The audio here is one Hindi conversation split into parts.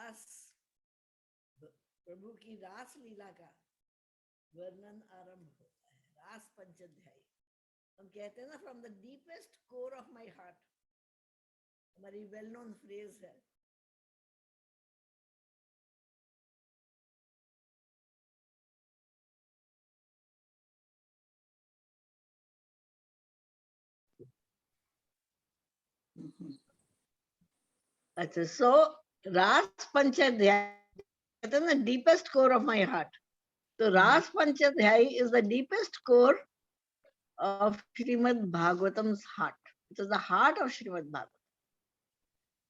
रास प्रभु की रास लीला का वर्णन आरंभ होता है। रास पंचाध्यायी हम कहते हैं ना, from the deepest core of my heart, हमारी वेल नोन फ्रेज है। अच्छा, सो रास पंचाध्याय कहते हैं ना, deepest core of my heart. तो Raas Panchadhyayi is the deepest core of Shrimad Bhagavatam's heart. It is the heart of Shrimad Bhagavat.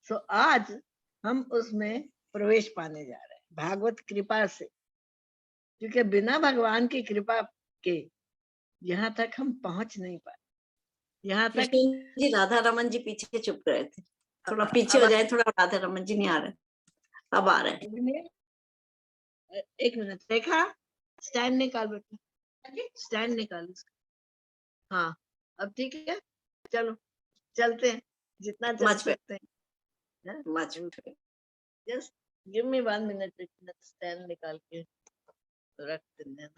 So आज हम उसमें प्रवेश पाने जा रहे हैं भागवत कृपा से, क्योंकि बिना भगवान की कृपा के यहाँ तक हम पहुंच नहीं पाए। यहाँ तक जी राधा रमन जी पीछे चुप रहे थे, थोड़ा पीछे हो जाए, थोड़ा राधा रमन जी नहीं आ रहे, अब आ रहे हैं। एक मिनट, देखा, स्टैंड निकाल बेटा, स्टैंड निकाल। हाँ, अब ठीक है, चलो चलते हैं जितना चल सकते हैं। Much just give me 1 minute, stand निकाल के रख देते हैं।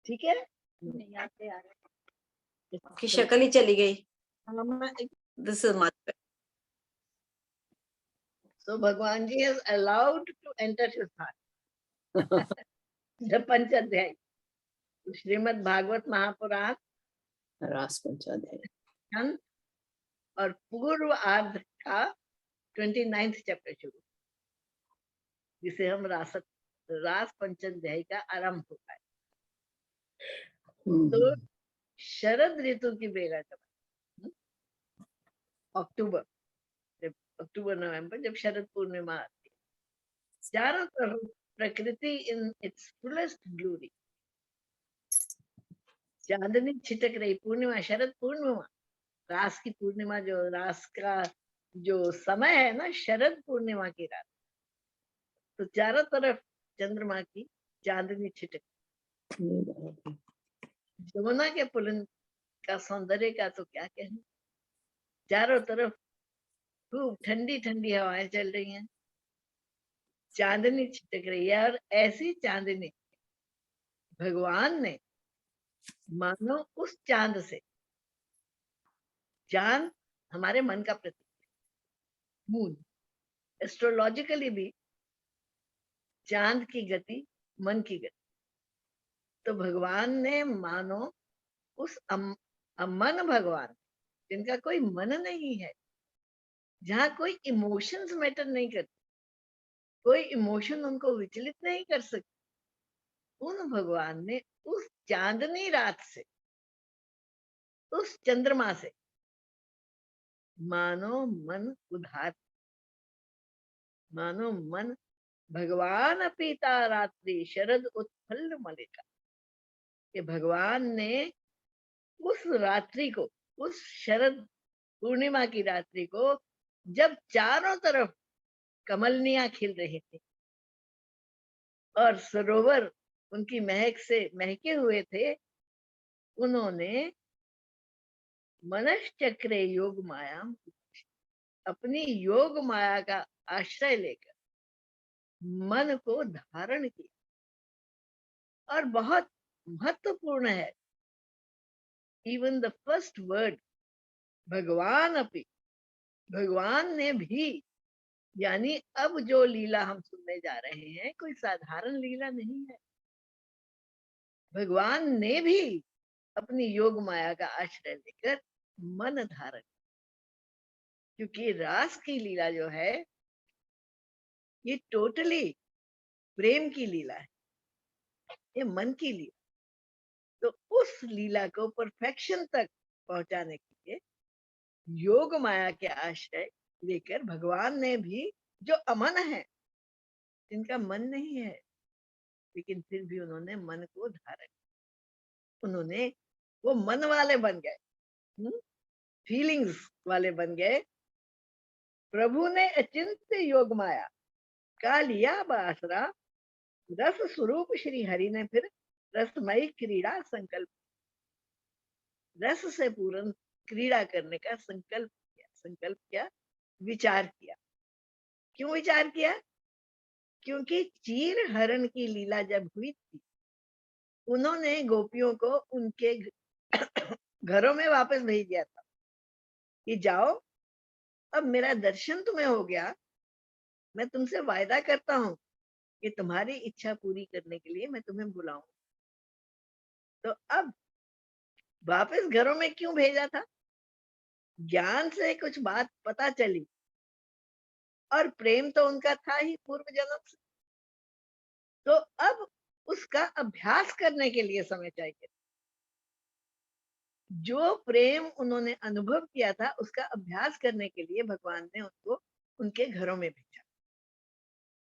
ठीक है, यहाँ पे आ रहे की शक्ल ही चली गई। This is much. So Bhagwan ji is allowed to enter his heart. The Panchadhyay, Shrimad Bhagavat Mahapuran Raas Panchadhyay और पूर्व आर्ध का 29th चैप्टर शुरू, जिसे हम रास पंचाध्याय का आरंभ होता है। तो शरद ऋतु की बेला जब अक्टूबर नवंबर, जब शरद पूर्णिमा आती है, चारों तरफ प्रकृति इन इट्स फुलेस्ट ग्लोरी, चांदनी छिटक रही। पूर्णिमा, शरद पूर्णिमा, रास की पूर्णिमा, जो रास का जो समय है ना, शरद पूर्णिमा की रात, तो चारों तरफ चंद्रमा की चांदनी छिटक। यमुना के पुलिन का सौंदर्य का तो क्या कहना, चारों तरफ खूब ठंडी ठंडी हवाएं चल रही हैं, चांदनी छिटक रही है। और ऐसी चांदनी भगवान ने मानो उस चांद से, चांद हमारे मन का प्रतीक है, मून, एस्ट्रोलॉजिकली भी चांद की गति मन की गति। तो भगवान ने मानो उस अमन भगवान, जिनका कोई मन नहीं है, जहाँ कोई इमोशंस मैटर नहीं करते, कोई इमोशन उनको विचलित नहीं कर सकते, उन भगवान ने उस चांदनी रात से, उस चंद्रमा से मानो मन उधार, मानो मन भगवान पीता रात्रि शरद उत्फल मलिका, कि भगवान ने उस रात्रि को, उस शरद पूर्णिमा की रात्रि को, जब चारों तरफ कमलनियां खिल रही थी और सरोवर उनकी महक से महके हुए थे, उन्होंने मनश्चक्रे योग माया, अपनी योग माया का आश्रय लेकर मन को धारण किया। और बहुत महत्वपूर्ण है, इवन द फर्स्ट वर्ड भगवान अपि, भगवान ने भी, यानी अब जो लीला हम सुनने जा रहे हैं कोई साधारण लीला नहीं है। भगवान ने भी अपनी योग माया का आश्रय लेकर मन धारण, क्योंकि रास की लीला जो है ये टोटली प्रेम की लीला है, ये मन की लीला। तो उस लीला को परफेक्शन तक पहुंचाने के लिए योग माया के आश्रय लेकर भगवान ने भी जो अमन है, जिनका मन नहीं है, लेकिन फिर भी उन्होंने मन को धारण, उन्होंने वो मन वाले बन गए, फीलिंग्स वाले बन गए। प्रभु ने अचिंत्य योग माया का लिया बासरा, रस स्वरूप श्री हरि ने फिर रसमयी क्रीड़ा संकल्प, रस से पूर्ण क्रीड़ा करने का संकल्प किया। संकल्प क्या? विचार किया। क्यों विचार किया? क्योंकि चीर हरण की लीला जब हुई थी, उन्होंने गोपियों को उनके घरों में वापस भेज दिया था कि जाओ, अब मेरा दर्शन तुम्हें हो गया, मैं तुमसे वायदा करता हूं कि तुम्हारी इच्छा पूरी करने के लिए मैं तुम्हें बुलाऊं। तो अब वापस घरों में क्यों भेजा था? ज्ञान से कुछ बात पता चली, और प्रेम तो उनका था ही पूर्व जन्म से, तो अब उसका अभ्यास करने के लिए समय चाहिए। जो प्रेम उन्होंने अनुभव किया था, उसका अभ्यास करने के लिए भगवान ने उनको उनके घरों में भेजा।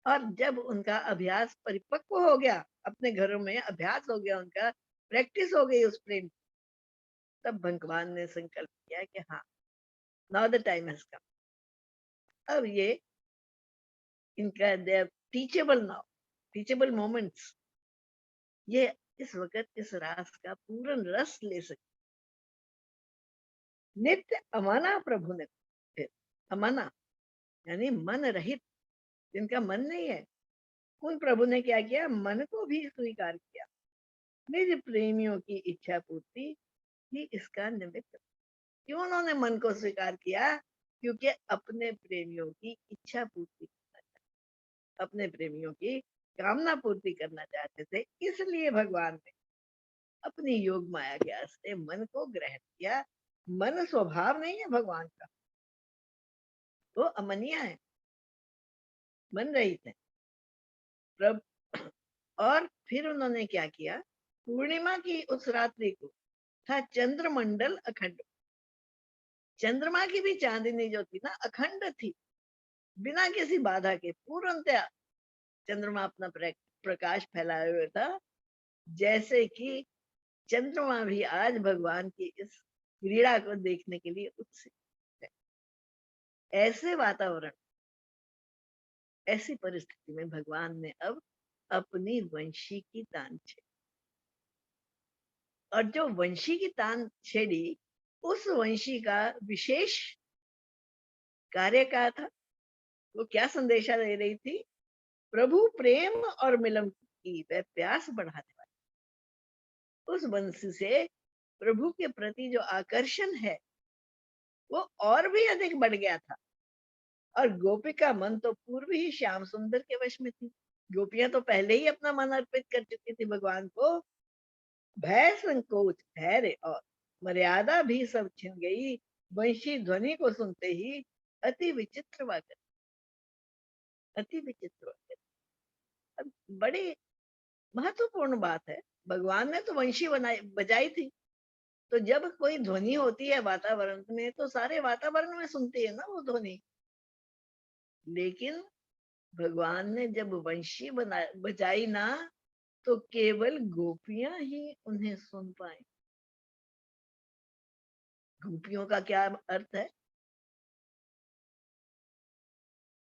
और जब उनका अभ्यास परिपक्व हो गया, अपने घरों में अभ्यास हो गया, उनका प्रैक्टिस हो गई उस प्रेम, तब भगवान ने संकल्प किया कि हाँ, now the time has come. अब ये इनका दे टीचेबल नाउ, टीचेबल मोमेंट्स, ये इस वक्त इस रास का पूर्ण रस ले सकते। नित्य अमाना प्रभु ने, फिर अमाना यानी मन रहित, जिनका मन नहीं है, उन प्रभु ने क्या किया? मन को भी स्वीकार किया। निज प्रेमियों की इच्छा पूर्ति ही इसका निमित्त। क्यों उन्होंने मन को स्वीकार किया? क्योंकि अपने प्रेमियों की इच्छा पूर्ति करना चाहते, अपने प्रेमियों की कामना पूर्ति करना चाहते थे, इसलिए भगवान ने अपनी योग माया ज्ञान से मन को ग्रहण किया। मन स्वभाव नहीं है भगवान का, वो अमनिया है, मन रहित है प्रभ। और फिर उन्होंने क्या किया? पूर्णिमा की उस रात्रि को था चंद्रमंडल अखंड। चंद्रमा की भी चांदनी जो थी ना, अखंड थी, बिना किसी बाधा के पूर्णतया चंद्रमा अपना प्रकाश फैलाए हुए था। जैसे कि चंद्रमा भी आज भगवान की इस क्रीड़ा को देखने के लिए उत्सुक है। ऐसे वातावरण, ऐसी परिस्थिति में भगवान ने अब अपनी वंशी की तान छेड़ी, और जो वंशी की तान छेड़ी, उस वंशी का विशेष कार्य क्या था? वो क्या संदेशा दे रही थी? प्रभु प्रेम और मिलन की वह प्यास बढ़ाने वाली उस वंशी से प्रभु के प्रति जो आकर्षण है, वो और भी अधिक बढ़ गया था। और गोपिका मन तो पूर्व ही श्याम सुंदर के वश में थी। गोपियां तो पहले ही अपना मन अर्पित कर चुकी थी भगवान को। भय संकोच धैर्य और मर्यादा भी सब छिन गई, वंशी ध्वनि को सुनते ही अति विचित्र वाकर, अति विचित्र वाकर। अब बड़ी महत्वपूर्ण बात है, भगवान ने तो वंशी बनाई बजाई थी, तो जब कोई ध्वनि होती है वातावरण में, तो सारे वातावरण में सुनती है ना वो ध्वनि। लेकिन भगवान ने जब वंशी बजाई ना, तो केवल गोपियां ही उन्हें सुन पाए। गोपियों का क्या अर्थ है?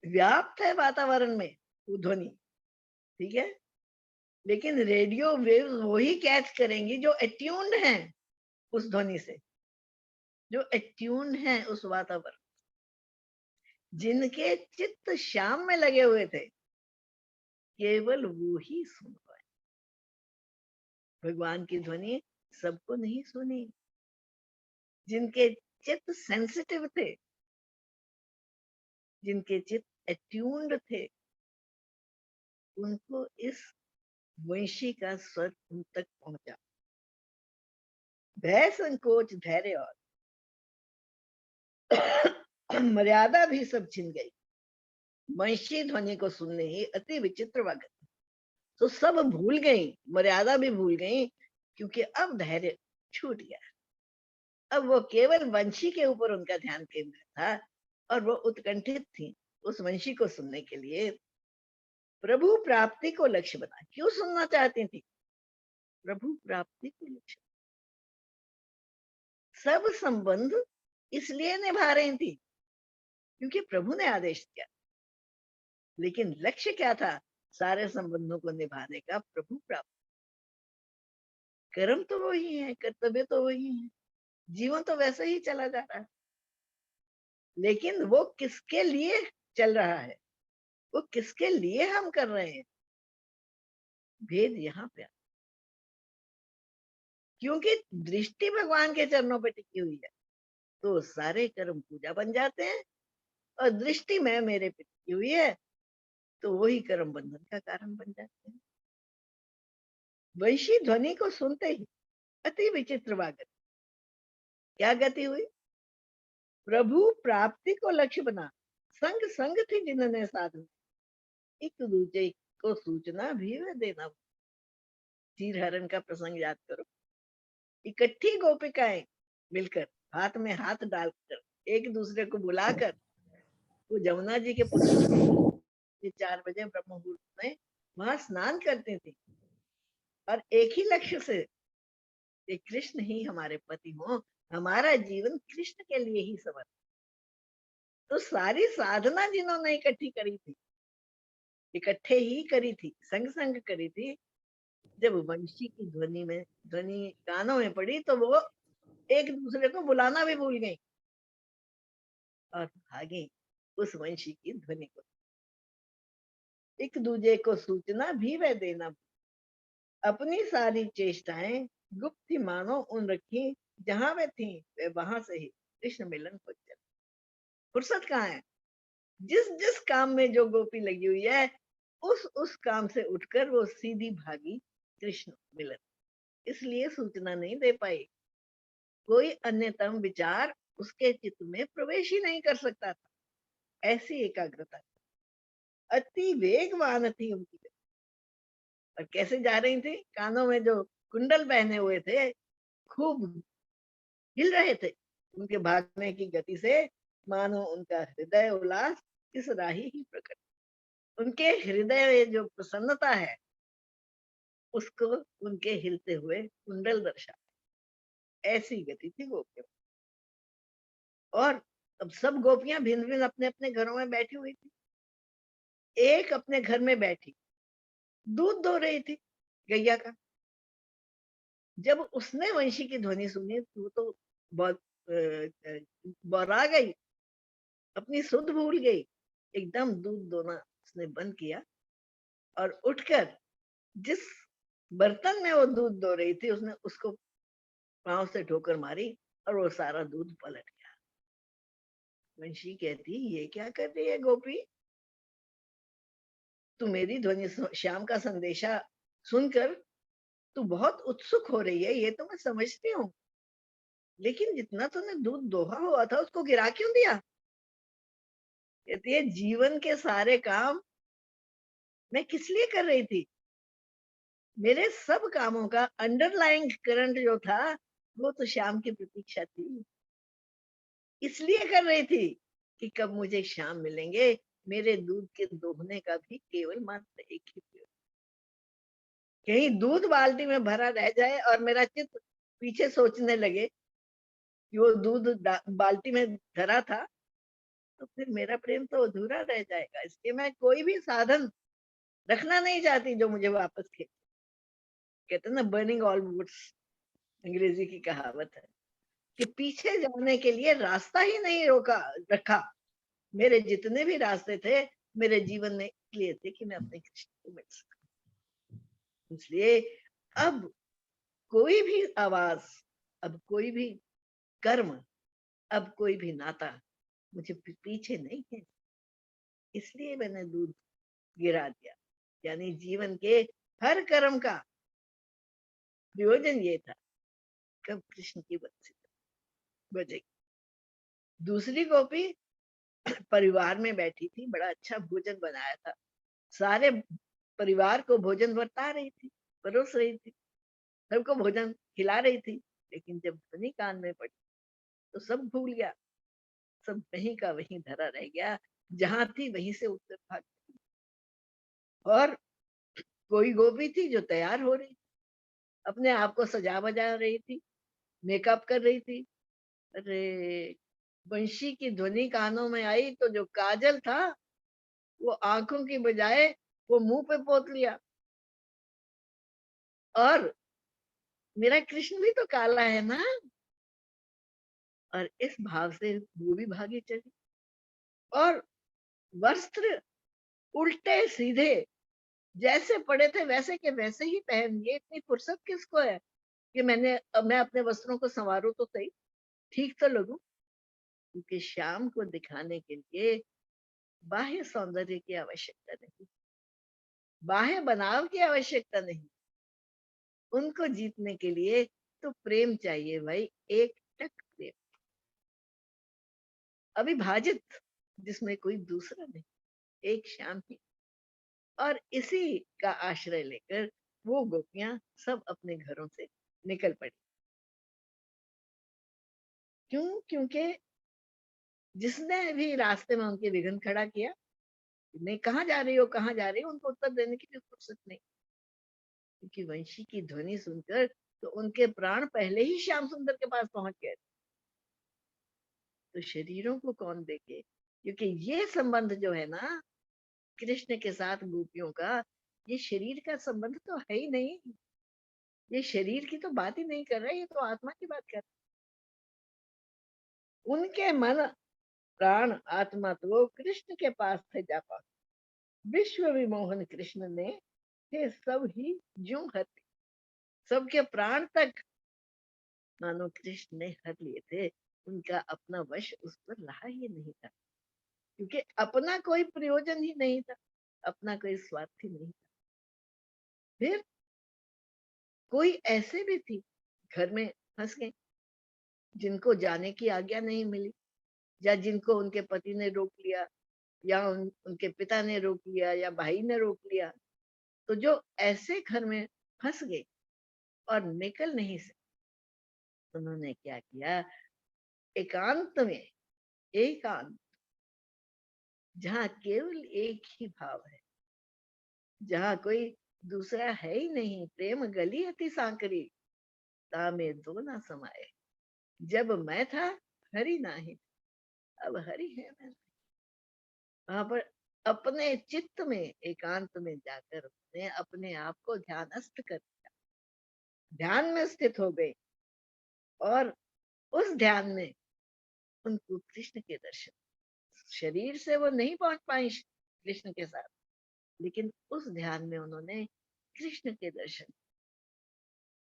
व्याप्त है वातावरण में वो ध्वनि, ठीक है, लेकिन रेडियो वेव्स वही कैच करेंगी जो एट्यून्ड हैं उस ध्वनि से, जो एट्यून्ड हैं उस वातावरण, जिनके चित्त श्याम में लगे हुए थे, केवल वो ही सुन पाए। भगवान की ध्वनि सबको नहीं सुनी। जिनके चित्त सेंसिटिव थे, जिनके चित्त एट्यून्ड थे, उनको इस वंशी का स्वर उन तक पहुंचा। भय संकोच धैर्य और मर्यादा भी सब छिन गई। वंशी ध्वनि को सुनने ही अति विचित्र वक्त, तो सब भूल गई, मर्यादा भी भूल गई, क्योंकि अब धैर्य छूट गया। अब वो केवल वंशी के ऊपर उनका ध्यान केंद्रित था, और वो उत्कंठित थी उस वंशी को सुनने के लिए प्रभु प्राप्ति को लक्ष्य बना। क्यों सुनना चाहती थी? प्रभु प्राप्ति को लक्ष्य। सब संबंध इसलिए निभा रही थी क्योंकि प्रभु ने आदेश दिया, लेकिन लक्ष्य क्या था? सारे संबंधों को निभाने का प्रभु प्राप्त। कर्म तो वही है, कर्तव्य तो वही है, जीवन तो वैसे ही चला जा रहा है, लेकिन वो किसके लिए चल रहा है, वो किसके लिए हम कर रहे हैं, भेद यहाँ पे। क्योंकि दृष्टि भगवान के चरणों पे टिकी हुई है तो सारे कर्म पूजा बन जाते हैं, और दृष्टि में मेरे पे टिकी हुई है तो वही कर्म बंधन का कारण बन जाते हैं। वंशी ध्वनि को सुनते ही अति विचित्र वागत। क्या गति हुई? प्रभु प्राप्ति को लक्ष्य बना संग संग थी जिन्होंने साधन, एक दूसरे को सूचना भी वे देना। चीर हरण का प्रसंग याद करो। इकट्ठी गोपिकाएं मिलकर हाथ में हाथ डालकर एक दूसरे को बुलाकर वो जमुना जी के पुत्र 4 बजे ब्रह्म मुहूर्त में वहां स्नान करती थी, और एक ही लक्ष्य से कि कृष्ण ही हमारे पति हो, हमारा जीवन कृष्ण के लिए ही समर्पित। तो सारी साधना जिन्होंने इकट्ठी करी थी, इकट्ठे ही करी थी, संग संग करी थी, जब वंशी की ध्वनि कानों में पड़ी तो वो एक दूसरे को बुलाना भी भूल गई और भागे उस वंशी की ध्वनि को। एक दूसरे को सूचना भी वह देना, अपनी सारी चेष्टाएं गुप्त मानो उन रखी, जहां वे थी वे वहां से ही कृष्ण मिलन को चल। फुर्सत कहाँ है? जिस जिस काम में जो गोपी लगी हुई है उस काम से उठकर वो सीधी भागी कृष्ण मिलन। इसलिए सूचना नहीं दे पाई, कोई अन्यतम विचार उसके चित्त में प्रवेश ही नहीं कर सकता था। ऐसी एकाग्रता, अति वेगवान थी उनकी। और कैसे जा रही थी? कानों में जो कुंडल पहने हुए थे खूब हिल रहे थे उनके भागने की गति से, मानो उनका हृदय उल्लास इस राही ही प्रकट। उनके हृदय में जो प्रसन्नता है उसको उनके हिलते हुए कुंडल दर्शा। ऐसी गति थी गोपियों। और अब सब गोपियां भिन्न भिन्न अपने अपने घरों में बैठी हुई थी। एक अपने घर में बैठी दूध दो रही थी गैया का। जब उसने वंशी की ध्वनि सुनी तो बहुत बौरा गई, अपनी सुध भूल गई, एकदम दूध दोना उसने बंद किया और उठकर जिस बर्तन में वो दूध दो रही थी उसने उसको पांव से ठोकर मारी और वो सारा दूध पलट गया। वंशी कहती, ये क्या कर रही है गोपी? तू मेरी ध्वनि श्याम का संदेशा सुनकर तू बहुत उत्सुक हो रही है, ये तो मैं समझती हूँ, लेकिन जितना तूने दूध दोहा हुआ था उसको गिरा क्यों दिया? कहती है, जीवन के सारे काम मैं किस लिए कर रही थी? मेरे सब कामों का अंडरलाइंग करंट जो था वो तो श्याम की प्रतीक्षा थी। इसलिए कर रही थी कि कब मुझे श्याम मिलेंगे, मेरे दूध के दोहने का भी केवल मात्र एक ही प्रयोग। कहीं दूध बाल्टी में भरा रह जाए और मेरा चित्त पीछे सोचने लगे कि वो दूध बाल्टी में धरा था, तो फिर मेरा प्रेम तो अधूरा रह जाएगा। इसलिए मैं कोई भी साधन रखना नहीं चाहती जो मुझे वापस खींचे। कहते हैं ना, बर्निंग ऑल बोट्स, अंग्रेजी की कहावत है कि पीछे जाने के लिए रास्ता ही नहीं रखा। मेरे जितने भी रास्ते थे मेरे जीवन में इसलिए थे कि मैं अपने कृष्ण को मिल सकूं। इसलिए अब कोई भी आवाज, अब कोई भी कर्म, अब कोई भी नाता मुझे पीछे नहीं है। इसलिए मैंने दूध गिरा दिया। यानी जीवन के हर कर्म का प्रयोजन ये था, कब कृष्ण की बंसी बजेगी। दूसरी गोपी परिवार में बैठी थी, बड़ा अच्छा भोजन बनाया था, सारे परिवार को भोजन बरता रही थी, परोस रही थी, सबको भोजन खिला रही थी। लेकिन जब ध्वनि कान में पड़ी तो सब भूल गया, सब वहीं का वहीं धरा रह गया। जहां थी वहीं से उठकर भाग गई। और कोई गोपी थी जो तैयार हो रही, अपने आप को सजा बजा रही थी, मेकअप कर रही थी। अरे, बंशी की ध्वनि कानों में आई तो जो काजल था वो आंखों की बजाय वो मुंह पे पोत लिया। और मेरा कृष्ण भी तो काला है ना। और इस भाव से वो भी भागी चली। और वस्त्र उल्टे सीधे जैसे पड़े थे वैसे के वैसे ही पहन लिए। इतनी फुर्सत किसको है कि मैं अपने वस्त्रों को संवारूं तो सही, ठीक तो लगूं। क्योंकि शाम को दिखाने के लिए बाह्य सौंदर्य की आवश्यकता नहीं, बाह्य बनाव की आवश्यकता नहीं। उनको जीतने के लिए तो प्रेम चाहिए भाई, एक टक प्रेम, अविभाजित, जिसमें कोई दूसरा नहीं, एक श्याम ही। और इसी का आश्रय लेकर वो गोपियां सब अपने घरों से निकल पड़ी। क्यों? क्योंकि जिसने भी रास्ते में उनके विघ्न खड़ा किया, नहीं कहाँ जा रही हो, कहाँ जा रही हो, उनको उत्तर देने की भी फुर्सत नहीं। क्योंकि वंशी की ध्वनि सुनकर तो उनके प्राण पहले ही श्याम सुंदर के पास पहुंच गए। तो शरीरों को कौन देखे? क्योंकि ये संबंध जो है ना कृष्ण के साथ गोपियों का, ये शरीर का संबंध तो है ही नहीं। ये शरीर की तो बात ही नहीं कर रहा है, ये तो आत्मा की बात कर रहा है। उनके मन प्राण आत्मा तो कृष्ण के पास थे जा पाते। विश्व विमोहन कृष्ण ने ये सब ही ज्यों हर लिए। सबके प्राण तक मानो कृष्ण ने हर लिए थे। उनका अपना वश उस पर रहा ही नहीं था। क्योंकि अपना कोई प्रयोजन ही नहीं था, अपना कोई स्वार्थ ही नहीं था। फिर कोई ऐसे भी थी घर में फंस गए, जिनको जाने की आज्ञा नहीं मिली, या जिनको उनके पति ने रोक लिया, या उनके पिता ने रोक लिया, या भाई ने रोक लिया। तो जो ऐसे घर में फंस गए और निकल नहीं सके, उन्होंने क्या किया? एकांत में, एकांत, जहां केवल एक ही भाव है, जहां कोई दूसरा है ही नहीं, प्रेम गली अति सांकरी, तामे दो ना समाये। जब मैं था हरि नाही, अब हरि है मैं। वहां पर अपने चित्त में, एकांत में जाकर उसने अपने आप को ध्यानस्थ कर, ध्यान में स्थित हो गए। और उस ध्यान में उनको कृष्ण के दर्शन, शरीर से वो नहीं पहुंच पाई कृष्ण के साथ, लेकिन उस ध्यान में उन्होंने कृष्ण के दर्शन,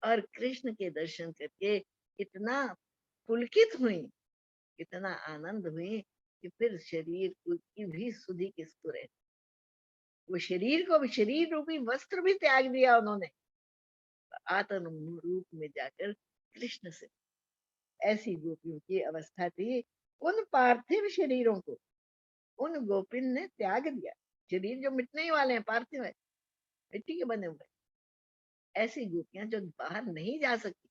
और कृष्ण के दर्शन करके इतना पुलकित हुई, इतना आनंद हुई कि फिर शरीर की भी सुधि किसको रहे। वो शरीर को भी, शरीर रूपी वस्त्र भी त्याग दिया उन्होंने, आत्म रूप में जाकर कृष्ण से। ऐसी गोपियों की अवस्था थी। उन पार्थिव शरीरों को उन गोपिन ने त्याग दिया। शरीर जो मिटने ही वाले हैं, पार्थिव है, मिट्टी के बने हुए। ऐसी गोपियां जो बाहर नहीं जा सकती,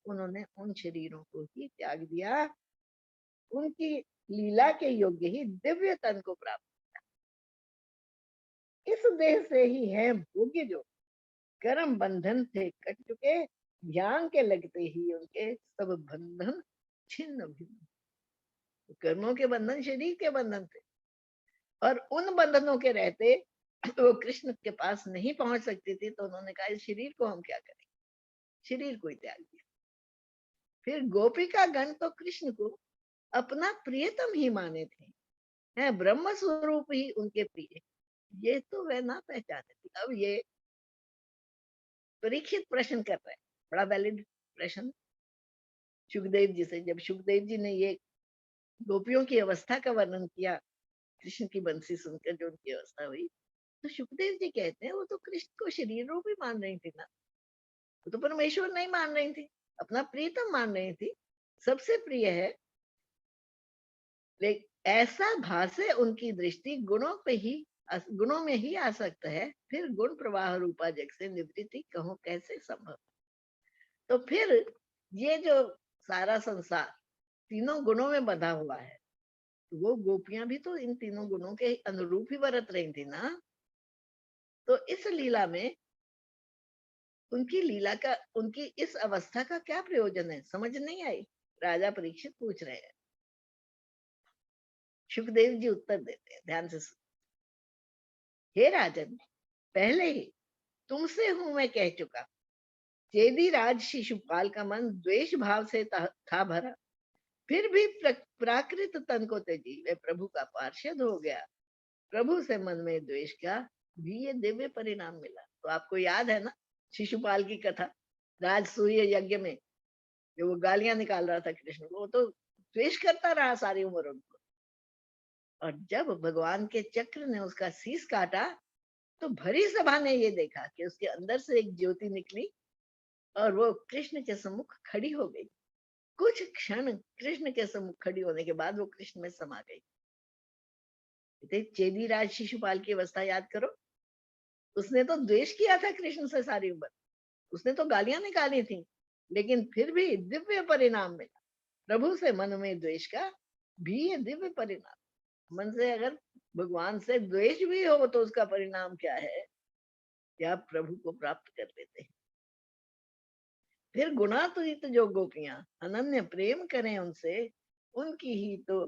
उन्होंने उन शरीरों को ही त्याग दिया। उनकी लीला के योग्य ही दिव्य तन को प्राप्त। इस देह से ही है भोग्य जो कर्म बंधन थे कट चुके, ज्ञान के लगते ही उनके सब बंधन छिन्न भिन्न। कर्मों के बंधन शरीर के बंधन थे, और उन बंधनों के रहते वो कृष्ण के पास नहीं पहुंच सकती थी। तो उन्होंने कहा इस शरीर को हम क्या करें, शरीर को ही त्याग दिया। फिर गोपिका गण तो कृष्ण को अपना प्रियतम ही माने थे, है ब्रह्म स्वरूप ही उनके प्रिय। ये तो वह ना पहचाने थी। अब ये परीक्षित प्रश्न कर रहे हैं, बड़ा वैलिड प्रश्न सुखदेव जी से। जब सुखदेव जी ने ये गोपियों की अवस्था का वर्णन किया, कृष्ण की बंसी सुनकर जो उनकी अवस्था हुई, तो सुखदेव जी कहते हैं वो तो कृष्ण को शरीर रूप ही मान रही थी ना, वो तो परमेश्वर नहीं मान रही थी, अपना प्रियतम मान रही थी, सबसे प्रिय है। लेकिन ऐसा भासे उनकी दृष्टि गुणों पे ही, गुणों में ही आसक्त है। फिर गुण प्रवाह रूपा जग से निवृत्ति कहो कैसे संभव। तो फिर ये जो सारा संसार तीनों गुणों में बंधा हुआ है, वो गोपियां भी तो इन तीनों गुणों के अनुरूप ही बरत रही थी ना। तो इस लीला में उनकी लीला का, उनकी इस अवस्था का क्या प्रयोजन है, समझ नहीं आई। राजा परीक्षित पूछ रहे हैं, सुखदेव जी उत्तर देते हैं, ध्यान से हे राजन, पहले ही तुमसे हूं मैं कह चुका, चेदी राज शिशुपाल का मन द्वेष भाव से था भरा, फिर भी प्राकृत तन को त्यजी वे प्रभु का पार्षद हो गया। प्रभु से मन में द्वेष का भी ये दिव्य परिणाम मिला। तो आपको याद है ना शिशुपाल की कथा, राजसूय यज्ञ में जो वो गालियां निकाल रहा था कृष्ण को, वो तो द्वेष करता रहा सारी उम्र उनको। और जब भगवान के चक्र ने उसका शीश काटा, तो भरी सभा ने ये देखा कि उसके अंदर से एक ज्योति निकली और वो कृष्ण के सम्मुख खड़ी हो गई। कुछ क्षण कृष्ण के सम्मुख खड़ी होने के बाद वो कृष्ण में समा गई। चेदी राज शिशुपाल की अवस्था याद करो, उसने तो द्वेष किया था कृष्ण से सारी उम्र, उसने तो गालियां निकाली थी, लेकिन फिर भी दिव्य परिणाम मिला। प्रभु से मन में द्वेष का भी ये दिव्य परिणाम। मन से अगर भगवान से द्वेष भी हो तो उसका परिणाम क्या है कि आप प्रभु को प्राप्त कर लेते हैं। फिर गुणातीत जो गोपियां अनन्य प्रेम करें उनसे, उनकी ही तो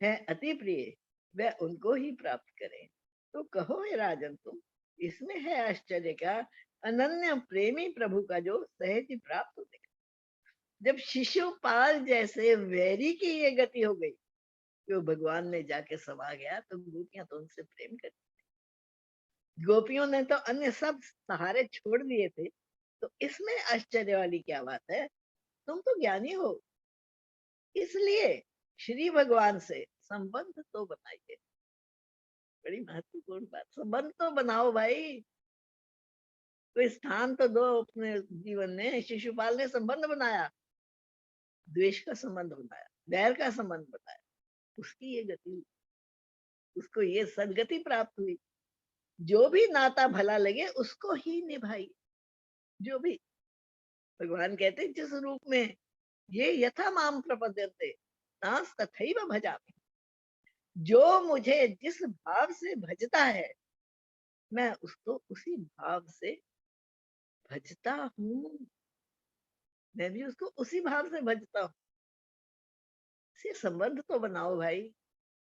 है अति प्रिय, वह उनको ही प्राप्त करें। तो कहो हे राजन तुम, इसमें है आश्चर्य का, अनन्य प्रेमी प्रभु का जो सहज ही प्राप्त हो गया। जब शिशुपाल जैसे वैरी की ये गति हो गई, जो भगवान ने जाके समा गया, तो गोपियां तो उनसे प्रेम करती। गोपियों ने तो अन्य सब सहारे छोड़ दिए थे, तो इसमें आश्चर्य वाली क्या बात है, तुम तो ज्ञानी हो, इसलिए श्री भगवान से संबंध तो बनाइए। बड़ी महत्वपूर्ण बात, संबंध तो बनाओ भाई, कोई स्थान तो दो अपने जीवन में। शिशुपाल ने संबंध बनाया, द्वेष का संबंध बनाया, वैर का संबंध बनाया, उसकी ये गति, उसको ये सदगति प्राप्त हुई। जो भी नाता भला लगे उसको ही निभाइए। जो भी भगवान कहते हैं, जिस रूप में ये यथा माम प्रपद्यन्ते तांस तथैव भजामि, जो मुझे जिस भाव से भजता है, मैं उसको उसी भाव से भजता हूँ। मैं भी उसको उसी भाव से भजता हूँ। से संबंध तो बनाओ भाई।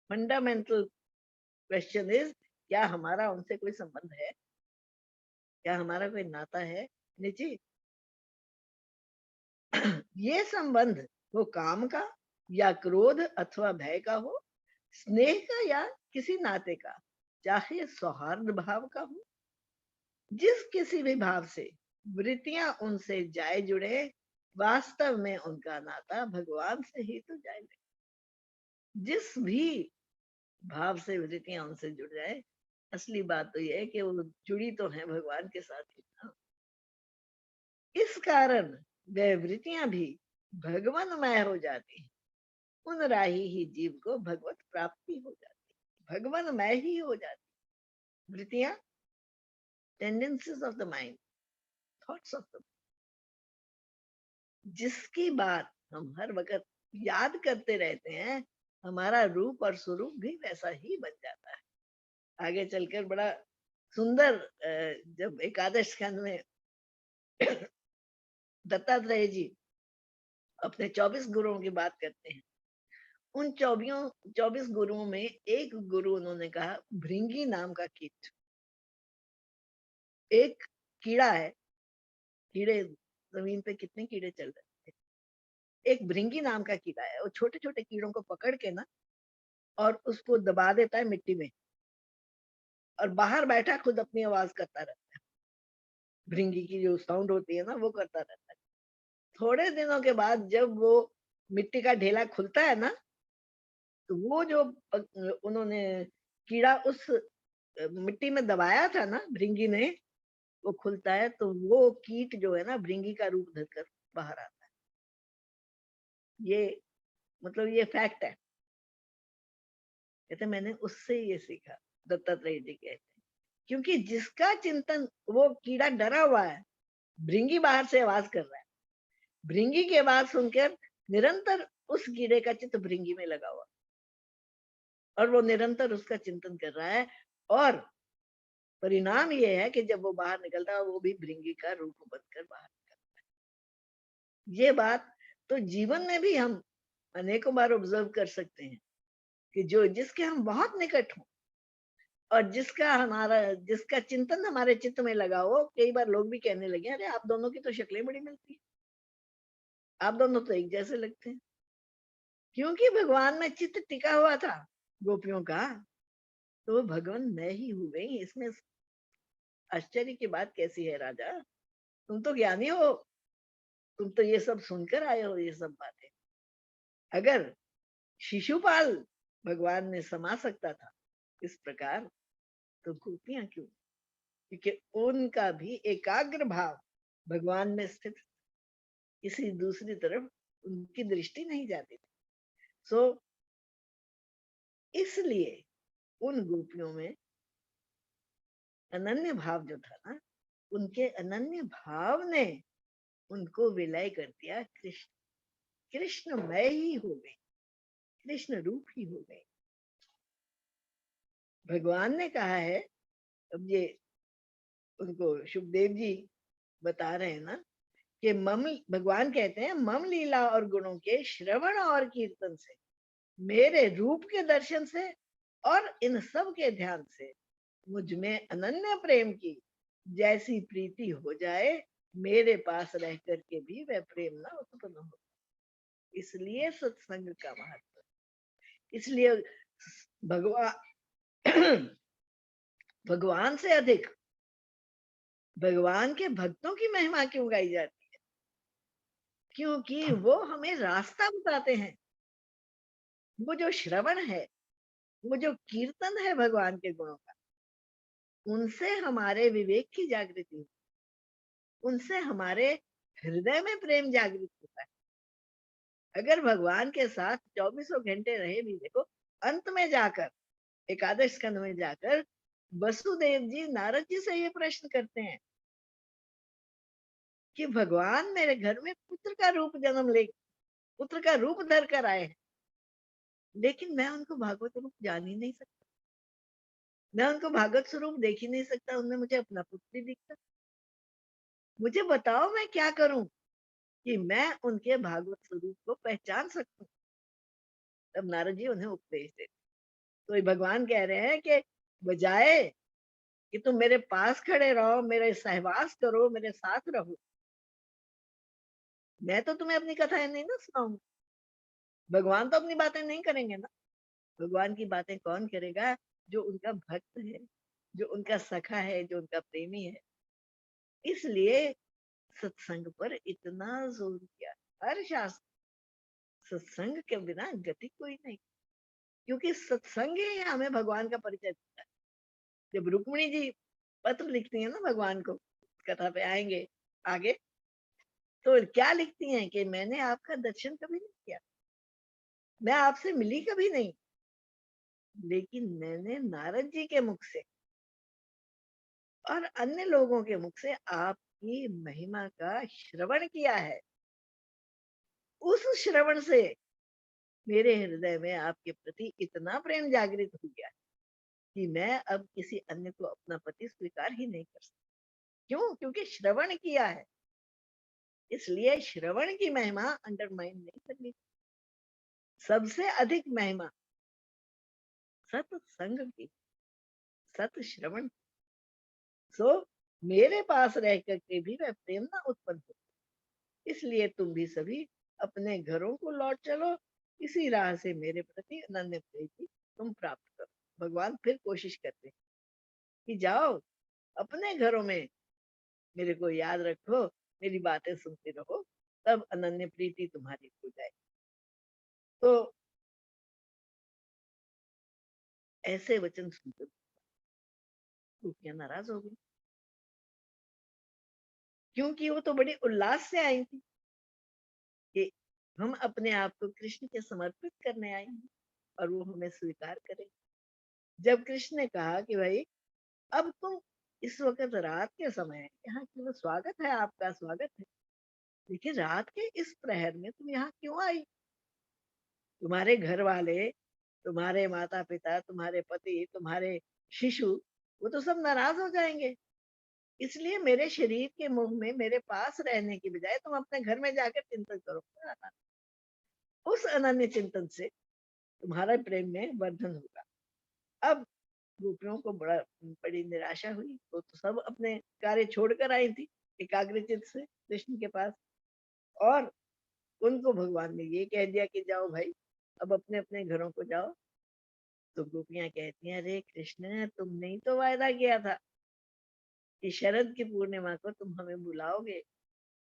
फंडामेंटल क्वेश्चन इज, क्या हमारा उनसे कोई संबंध है, क्या हमारा कोई नाता है? निजी ये संबंध वो काम का या क्रोध अथवा भय का हो, स्नेह का या किसी नाते का, चाहे सौहार्द भाव का हो, जिस किसी भी भाव से वृत्तियां उनसे जाए जुड़े, वास्तव में उनका नाता भगवान से ही तो जाए। जिस भी भाव से वृत्तियां उनसे जुड़ जाए, असली बात तो यह है कि वो जुड़ी तो है भगवान के साथ ही ना। इस कारण वह वृत्तियां भी भगवानमय हो जाती हैं। उन राही ही जीव को भगवत प्राप्ति हो जाती, भगवानमय ही हो जाती। वृत्तियां tendencies of the mind, thoughts of the, जिसकी बात हम हर वक्त याद करते रहते हैं, हमारा रूप और स्वरूप भी वैसा ही बन जाता है। आगे चलकर बड़ा सुंदर, जब एकादश स्कंद में दत्तात्रेय जी अपने 24 गुरुओं की बात करते हैं, उन 24 गुरुओं में एक गुरु उन्होंने कहा, भृंगी नाम का कीट, एक कीड़ा है। कीड़े जमीन पे कितने कीड़े चल रहे हैं, एक भृंगी नाम का कीड़ा है। वो छोटे छोटे कीड़ों को पकड़ के ना, और उसको दबा देता है मिट्टी में, और बाहर बैठा खुद अपनी आवाज करता रहता है। भृंगी की जो साउंड होती है ना, वो करता रहता है। थोड़े दिनों के बाद जब वो मिट्टी का ढेला खुलता है ना, तो वो जो उन्होंने कीड़ा उस मिट्टी में दबाया था ना भृंगी ने, वो खुलता है, तो वो कीट जो है ना भृंगी का रूप धरकर बाहर आता है। ये मतलब ये फैक्ट है। कहते मैंने उससे ये सीखा, दत्तात्रेय जी कहते हैं, क्योंकि जिसका चिंतन, वो कीड़ा डरा हुआ है, भृंगी बाहर से आवाज कर रहा है, भृंगी की आवाज सुनकर निरंतर उस कीड़े का चित्त भृंगी में लगा हुआ, और वो निरंतर उसका चिंतन कर रहा है। और परिणाम ये है कि जब वो बाहर निकलता है वो भी भृंगी का रूप बनकर बाहर निकलता है। ये बात तो जीवन में भी हम अनेकों बार ऑब्जर्व कर सकते हैं कि जो जिसके हम बहुत निकट हों और जिसका चिंतन हमारे चित्त में लगा हो, कई बार लोग भी कहने लगे, अरे आप दोनों की तो शक्लें बड़ी मिलती है, आप दोनों तो एक जैसे लगते हैं। क्योंकि भगवान में चित्त टिका हुआ था गोपियों का, तो वो भगवान मैं ही हो गई। इसमें आश्चर्य की बात कैसी है राजा? तुम तो ज्ञानी हो, तुम तो ये सब सुनकर आए हो ये सब बातें। अगर शिशुपाल भगवान ने समा सकता था इस प्रकार, तो गोपियां क्यों? क्योंकि उनका भी एकाग्र भाव भगवान में स्थित, किसी दूसरी तरफ उनकी दृष्टि नहीं जाती थी। सो इसलिए उन गोपियों में अनन्य भाव जो था ना, उनके अनन्य भाव ने उनको विलय कर दिया कृष्ण। कृष्णमय ही हो गए, कृष्ण रूप ही हो गए। भगवान ने कहा है, अब ये उनको सुखदेव जी बता रहे हैं ना, कि मम भगवान कहते हैं मम लीला और गुणों के श्रवण और कीर्तन से, मेरे रूप के दर्शन से और इन सब के ध्यान से मुझ में अनन्य प्रेम की जैसी प्रीति हो जाए, मेरे पास रह करके भी वह प्रेम ना उत्पन्न हो। इसलिए सत्संग का महत्व, इसलिए भगवान भगवान से अधिक भगवान के भक्तों की महिमा क्यों गाई जाती है? क्योंकि वो हमें रास्ता बताते हैं। वो जो श्रवण है, वो जो कीर्तन है भगवान के गुणों का, उनसे हमारे विवेक की जागृति, उनसे हमारे हृदय में प्रेम जागृत होता है। अगर भगवान के साथ 24 घंटे रहे भी, देखो अंत में जाकर, एकादश स्कंद में जाकर वसुदेव जी नारद जी से ये प्रश्न करते हैं कि भगवान मेरे घर में पुत्र का रूप जन्म ले, पुत्र का रूप धर कर आए हैं, लेकिन मैं उनको भागवत रूप जान ही नहीं सकता, मैं उनको भागवत स्वरूप देख ही नहीं सकता, उनमें मुझे अपना पुत्र ही दिखता। मुझे बताओ मैं क्या करूं कि मैं उनके भागवत स्वरूप को पहचान सकूं। तब नारद जी उन्हें उपदेश देते। तो ये भगवान कह रहे हैं कि बजाय कि तुम मेरे पास खड़े रहो, मेरे सहवास करो, मेरे साथ रहो, मैं तो तुम्हें अपनी कथाएं नहीं ना सुनाऊंगा। भगवान तो अपनी बातें नहीं करेंगे ना। भगवान की बातें कौन करेगा? जो उनका भक्त है, जो उनका सखा है, जो उनका प्रेमी है। इसलिए सत्संग पर इतना जोर दिया। हर शास्त्र, सत्संग के बिना गति कोई नहीं, क्योंकि सत्संग ही हमें भगवान का परिचय देता है। जब रुक्मिणी जी पत्र लिखती है ना भगवान को, कथा पे आएंगे आगे, तो क्या लिखती हैं कि मैंने आपका दर्शन कभी नहीं किया, मैं आपसे मिली कभी नहीं, लेकिन मैंने नारद जी के मुख से और अन्य लोगों के मुख से आपकी महिमा का श्रवण किया है। उस श्रवण से मेरे हृदय में आपके प्रति इतना प्रेम जागृत हो गया कि मैं अब किसी अन्य को अपना पति स्वीकार ही नहीं कर सकती। क्यों? क्योंकि श्रवण किया है। इसलिए श्रवण की महिमा अंडरमाइन नहीं करनी। सबसे अधिक महिमा सत्संग की, सत श्रवण। सो मेरे पास रह करके भी वह प्रेम ना उत्पन्न हो। इसलिए तुम भी सभी अपने घरों को लौट चलो, इसी राह से मेरे प्रति अनन्य प्रीति तुम प्राप्त करो। भगवान फिर कोशिश करते हैं कि जाओ अपने घरों में मेरे को याद रखो, मेरी बातें सुनते रहो, तब अनन्य प्रीति तुम्हारी हो जाए। तो ऐसे वचन सुनकर गोपियां नाराज हो गई, क्योंकि वो तो बड़ी उल्लास से आई थी कि हम अपने आप को कृष्ण के समर्पित करने आई हैं और वो हमें स्वीकार करें। जब कृष्ण ने कहा कि भाई अब तुम इस वक्त रात के समय यहाँ क्यों, स्वागत है आपका, स्वागत है, लेकिन रात के इस प्रहर में तुम यहाँ क्यों आई? तुम्हारे घर वाले तुम्हारे माता पिता, तुम्हारे पति, तुम्हारे शिशु, वो तो सब नाराज हो जाएंगे। इसलिए मेरे शरीर के मुंह में मेरे पास रहने की बजाय तुम अपने घर में जाकर चिंतन करो। उस अनन्य चिंतन से तुम्हारा प्रेम में वर्धन होगा। अब गोपियों को बड़ी निराशा हुई। तो सब अपने कार्य छोड़कर आई थी एकाग्रचित से कृष्ण के पास, और उनको भगवान ने ये कह दिया कि जाओ भाई, अब अपने अपने घरों को जाओ। तो गोपियां कहती हैं, अरे कृष्ण, तुमने ही तो वायदा किया था कि शरद की पूर्णिमा को तुम हमें बुलाओगे,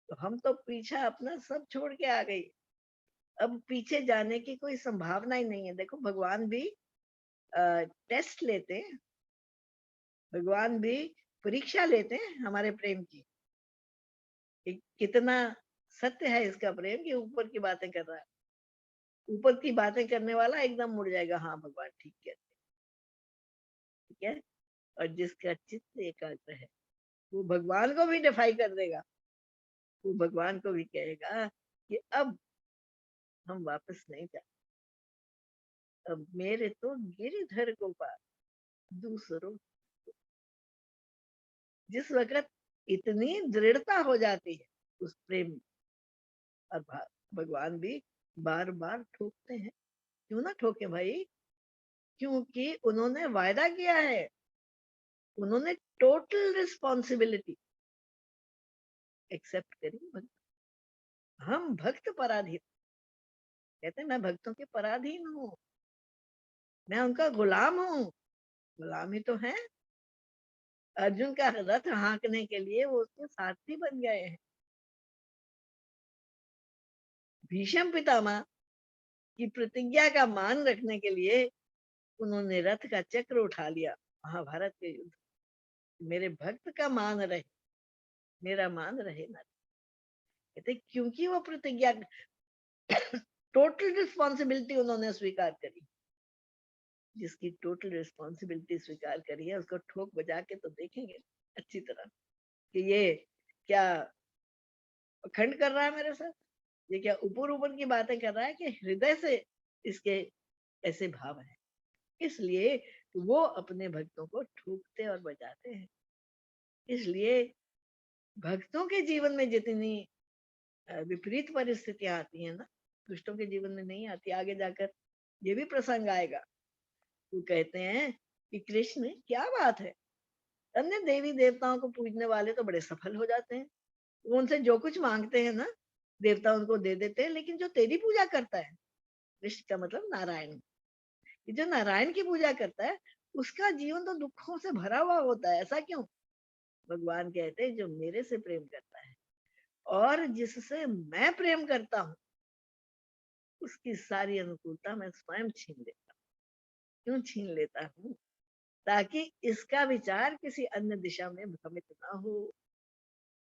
तो हम तो पीछा अपना सब छोड़ के आ गई। अब पीछे जाने की कोई संभावना ही नहीं है। देखो, भगवान भी टेस्ट लेते हैं, भगवान भी परीक्षा लेते हैं हमारे प्रेम की, कि कितना सत्य है इसका प्रेम, कि ऊपर की बातें कर रहा है। ऊपर की बातें करने वाला एकदम मुड़ जाएगा, हाँ भगवान ठीक कहते हैं, ठीक है। और जिसका चित्त एकाग्र है, वो भगवान को भी डिफाई कर देगा। वो भगवान को भी कहेगा कि अब हम वापस नहीं जाते, अब मेरे तो गिरिधर गोपाल दूसरों। जिस वक्त इतनी दृढ़ता हो जाती है उस प्रेम में, और भगवान भी बार बार ठोकते हैं। क्यों ना ठोके भाई, क्योंकि उन्होंने वायदा किया है, उन्होंने टोटल रिस्पॉन्सिबिलिटी एक्सेप्ट करी। हम भक्त पराधीन, कहते हैं मैं भक्तों के पराधीन हूँ, मैं उनका गुलाम हूँ। गुलाम ही तो है। अर्जुन का रथ हाँकने के लिए वो उसके सारथी बन गए हैं। भीष्म पितामह की प्रतिज्ञा का मान रखने के लिए उन्होंने रथ का चक्र उठा लिया महाभारत के युद्ध। मेरे भक्त का मान रहे, मेरा मान रहे ना। कहते क्योंकि वो प्रतिज्ञा, टोटल रिस्पॉन्सिबिलिटी उन्होंने स्वीकार करी। जिसकी टोटल रिस्पॉन्सिबिलिटी स्वीकार करी है, उसको ठोक बजा के तो देखेंगे अच्छी तरह कि ये क्या अखंड कर रहा है मेरे साथ, ये क्या ऊपर ऊपर की बातें कर रहा है, कि हृदय से इसके ऐसे भाव है। इसलिए वो अपने भक्तों को ठोकते और बजाते हैं। इसलिए भक्तों के जीवन में जितनी विपरीत परिस्थितियां आती हैं ना, दुष्टों के जीवन में नहीं आती। आगे जाकर ये भी प्रसंग आएगा। वो कहते हैं कि कृष्ण क्या बात है, अन्य देवी देवताओं को पूजने वाले तो बड़े सफल हो जाते हैं, वो उनसे जो कुछ मांगते हैं ना, देवता उनको दे देते हैं। लेकिन जो तेरी पूजा करता है, कृष्ण का मतलब नारायण, जो नारायण की पूजा करता है, उसका जीवन तो दुखों से भरा हुआ होता है। ऐसा क्यों? भगवान कहते हैं जो मेरे से प्रेम करता है और जिससे मैं प्रेम करता हूँ, उसकी सारी अनुकूलता मैं स्वयं छीन लेता हूँ। क्यों छीन लेता हूँ? ताकि इसका विचार किसी अन्य दिशा में भ्रमित ना हो,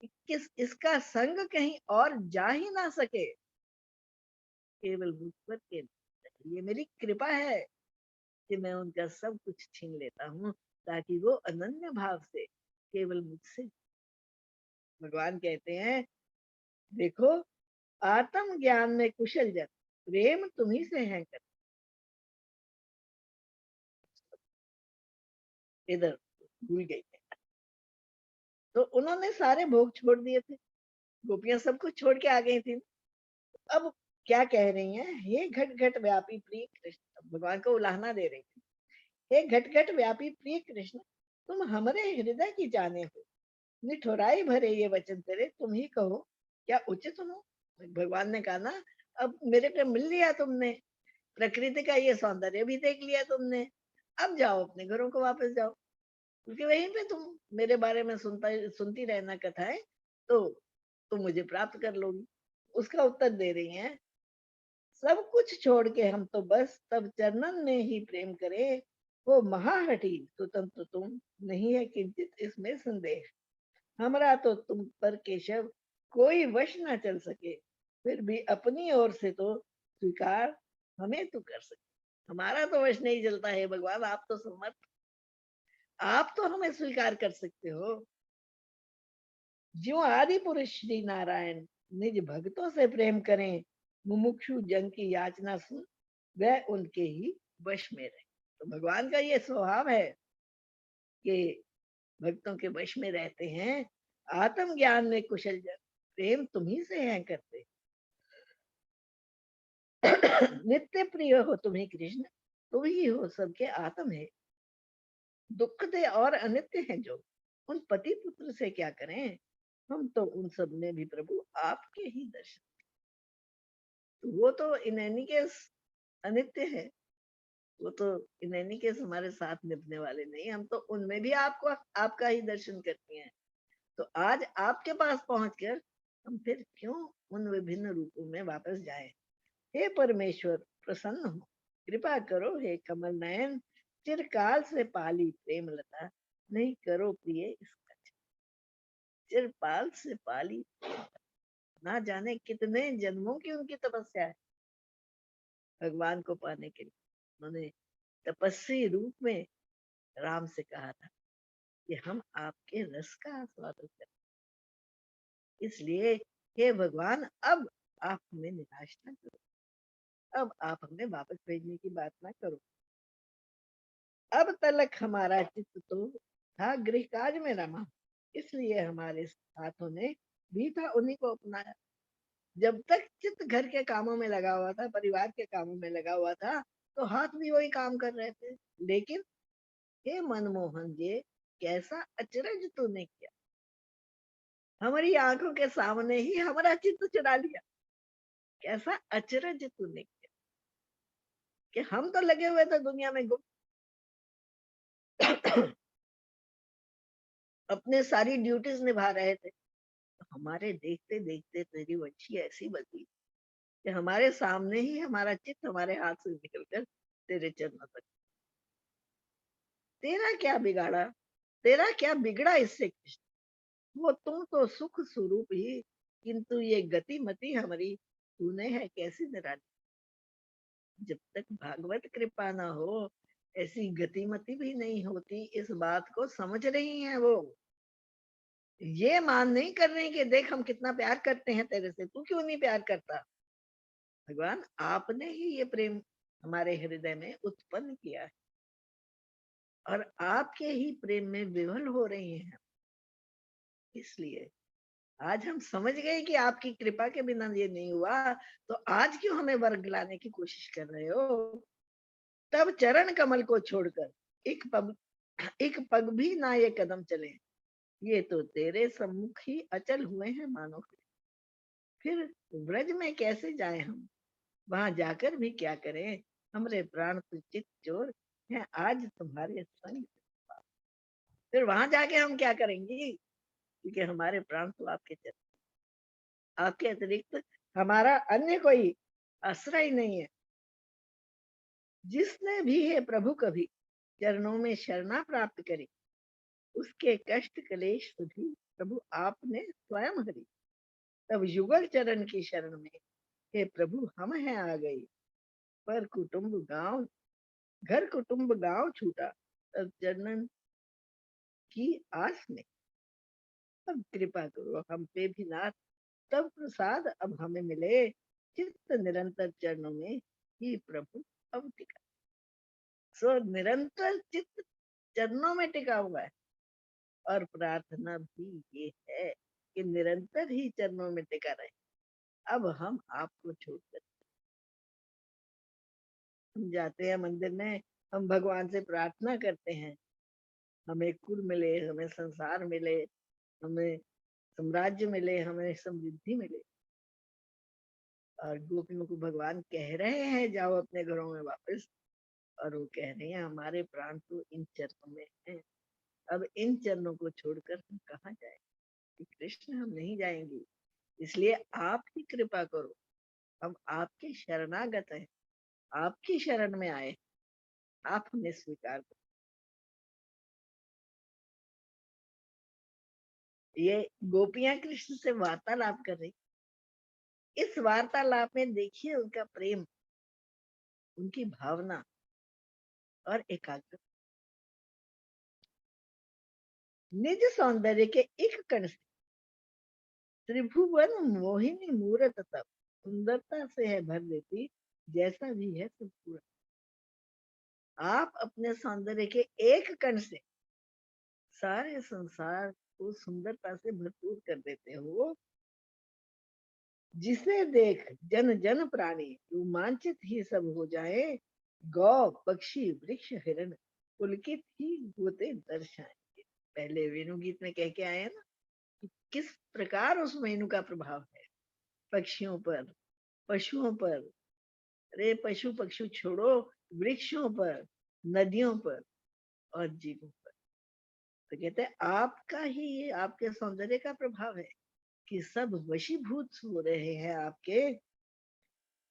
किस इसका संग कहीं और जा ही ना सके, केवल मुझ पर केंद्रित। ये मेरी कृपा है कि मैं उनका सब कुछ छीन लेता हूँ, ताकि वो अनन्य भाव से केवल मुझसे। भगवान कहते हैं, देखो, आत्म ज्ञान में कुशल जन प्रेम तुम्ही से है कर। इधर भूल गई मैं। तो उन्होंने सारे भोग छोड़ दिए थे, गोपियां सब कुछ छोड़ के आ गई थी। अब क्या कह रही हैं, हे घट घट व्यापी प्रिय कृष्ण, भगवान को उलाहना दे रही थी। हे घट घट व्यापी प्रिय कृष्ण, तुम हमारे हृदय की जाने हो, निठुराई भरे ये वचन तेरे, तुम ही कहो क्या उचित हो। भगवान ने कहा ना, अब मेरे पे मिल लिया तुमने, प्रकृति का ये सौंदर्य भी देख लिया तुमने, अब जाओ अपने घरों को वापस जाओ, क्योंकि वहीं पे तुम मेरे बारे में सुनती रहना कथाएं, तो तुम मुझे प्राप्त कर लोगी। उसका उत्तर दे रही हैं, सब कुछ छोड़ के हम तो बस तब चरणन में ही प्रेम करें, वो महाहठी स्वतंत्र तुम, नहीं है किंचित इसमें संदेह। हमरा तो तुम पर केशव कोई वश ना चल सके, फिर भी अपनी ओर से तो स्वीकार हमें तो कर सके। हमारा तो वश नहीं चलता है भगवान, आप तो समर्थ, आप तो हमें स्वीकार कर सकते हो। जो आदि पुरुष श्री नारायण निज भक्तों से प्रेम करें, मुमुक्षु जन की याचना सुन, वह उनके ही वश में रहे। तो भगवान का ये स्वभाव है कि भक्तों के वश में रहते हैं। आत्म ज्ञान में कुशल जन प्रेम तुम्ही से है करते। नित्य प्रिय हो तुम्हें कृष्ण, तुम ही हो सबके आत्म है। दुख दे और अनित्य है जो, उन पति पुत्र से क्या करें। हम तो उन सब में भी प्रभु आपके ही दर्शन। तो वो तो इन एनी केस अनित्य है, वो तो इन एनी केस हमारे साथ निभने वाले नहीं, हम तो उनमें भी आपको आपका ही दर्शन करते हैं। तो आज आपके पास पहुंचकर हम फिर क्यों उन विभिन्न रूपों में वापस जाएं। हे परमेश्वर प्रसन्न हो, कृपा करो हे कमल नयन, चिरकाल से पाली प्रेम लता, नहीं करो प्रिय इसका। चिरपाल से पाली, ना जाने कितने जन्मों की उनकी तपस्या है भगवान को पाने के लिए। उन्होंने तपस्वी रूप में राम से कहा था कि हम आपके रस का आस्वादन करें। इसलिए हे भगवान, अब आप हमें निराश ना करो, अब आप हमें वापस भेजने की बात ना करो। अब तलक हमारा चित्त तो था गृह काज में रमा, इसलिए हमारे हाथों ने भी था उन्हीं को अपनाया। जब तक चित्त घर के कामों में लगा हुआ था, परिवार के कामों में लगा हुआ था, तो हाथ भी वही काम कर रहे थे। लेकिन हे मनमोहन जी, कैसा अचरज तूने किया, हमारी आंखों के सामने ही हमारा चित्त चुरा लिया। कैसा अचरज तूने किया कि हम तो लगे हुए थे दुनिया में गुम, अपने सारी ड्यूटीज निभा रहे थे। तो हमारे देखते देखते तेरी वंशी ऐसी बदली कि हमारे सामने ही हमारा चित्त हमारे हाथ से निकलकर तेरे चरणों तक। तेरा क्या बिगाड़ा, तेरा क्या बिगड़ा इससे कृष्ण, वो तुम तो सुख स्वरूप ही, किंतु ये गति मति हमारी तूने है कैसी निराली। जब तक भागवत कृपा ना हो, ऐसी गतिमति भी नहीं होती। इस बात को समझ रही हैं वो, ये मान नहीं कर रहे कि देख हम कितना प्यार करते हैं तेरे से, तू क्यों नहीं प्यार करता। भगवान आपने ही ये प्रेम हमारे हृदय में उत्पन्न किया है, और आपके ही प्रेम में विवल हो रही हैं। इसलिए आज हम समझ गए कि आपकी कृपा के बिना ये नहीं हुआ, तो आज क्यों हमें वर्ग लाने की कोशिश कर रहे हो। तब चरण कमल को छोड़कर एक पग भी ना ये कदम चले, ये तो तेरे सम्मुख ही अचल हुए हैं मानो। फिर ब्रज में कैसे जाए हम, वहां जाकर भी क्या करें। हमरे प्राण तो चित चोर हैं आज तुम्हारे संग। फिर वहां जाके हम क्या करेंगे, क्योंकि हमारे प्राण तो आपके चरण, आपके अतिरिक्त हमारा अन्य कोई आश्रय नहीं है। जिसने भी है प्रभु कभी चरणों में शरणा प्राप्त करी, उसके कष्ट क्लेश भी प्रभु आपने स्वयं हरी। तब युगल चरण की शरण में हे प्रभु हम हैं आ गई, पर कुटुंब गांव घर कुटुंब गांव छूटा, तब चरणन की आस में। अब कृपा करो हम पे भी नाथ, तब प्रसाद अब हमें मिले, चित्त निरंतर चरणों में ही प्रभु अब टिका। सो निरंतर चित्त चरणों में टिका हुआ है, और प्रार्थना भी ये है कि निरंतर ही चरणों में टिका रहे। अब हम आपको छोड़कर हम जाते हैं मंदिर में, हम भगवान से प्रार्थना करते हैं हमें कुल मिले, हमें संसार मिले, हमें साम्राज्य मिले, हमें समृद्धि मिले। और गोपियों को भगवान कह रहे हैं जाओ अपने घरों में वापस, और वो कह रहे हैं हमारे प्राण तो इन चरणों में हैं। अब इन चरणों को छोड़कर हम कहाँ जाए, कृष्ण हम नहीं जाएंगे। इसलिए आप ही कृपा करो, हम आपके शरणागत हैं, आपकी शरण में आए, आप हमें स्वीकार करो। ये गोपियां कृष्ण से वार्तालाप कर रही, इस वार्तालाप में देखिए उनका प्रेम, उनकी भावना और एकाग्रता। निज सौंदर्य के एक कण से त्रिभुवन मोहिनी मूरत तब, सुंदरता से है भर देती, जैसा भी है सब पूरा। आप अपने सौंदर्य के एक कण से सारे संसार को सुंदरता से भरपूर कर देते हो, जिसे देख जन जन प्राणी रोमांचित ही सब हो जाए। गौ पक्षी वृक्ष हिरण पुलकित ही होते दर्शाएंगे। पहले वेणु गीत में कह के आए हैं ना कि किस प्रकार उस वेणु का प्रभाव है पक्षियों पर, पशुओं पर, अरे पशु पक्षी छोड़ो, वृक्षों पर, नदियों पर और जीवों पर। तो कहते हैं आपका ही ये आपके सौंदर्य का प्रभाव है कि सब वशीभूत हो रहे हैं आपके।